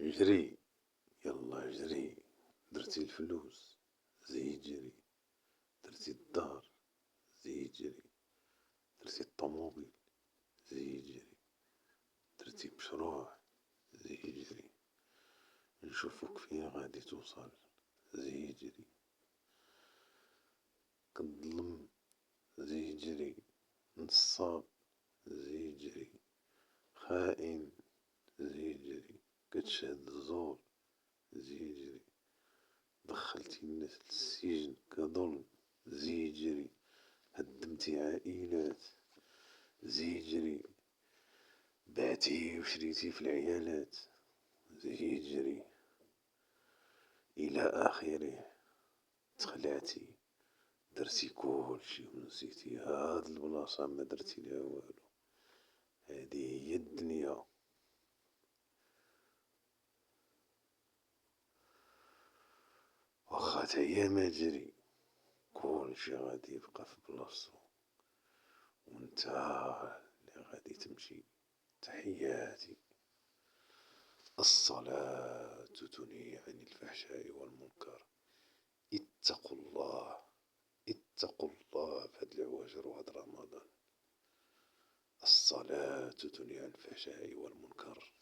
جري، يلا جري. درتي الفلوس، زيد جري. درتي الدار، زيد جري. درتي الطوموبيل، زيد جري. درتي مشروع، زيد جري. نشوفوك فين غادي توصل، زيد جري. كتظلم، زيد جري. نصاب، زيد جري. خائن، زيد جري. كتشهد الزور، زيد جري. دخلتي الناس للسجن كظلم، زيد جري. هدمتي عائلات، زيد جري. بعتي وشريتي في العيالات، زيد جري. إلى آخره. تخلعتي، درتي كلشي ونسيتي هاد البلاصة ما درتي ليها والو. هادي هي الدنيا. واخا تاهي ما تجري، كلشي غادي يبقى في بلاصتو، وانتا اللي غادي تمشي. تحياتي. الصلاة تنهي عن الفحشاء والمنكر. اتقوا الله، اتقوا الله في هاد العواجر وهاد رمضان. الصلاة تنهي عن الفحشاء والمنكر.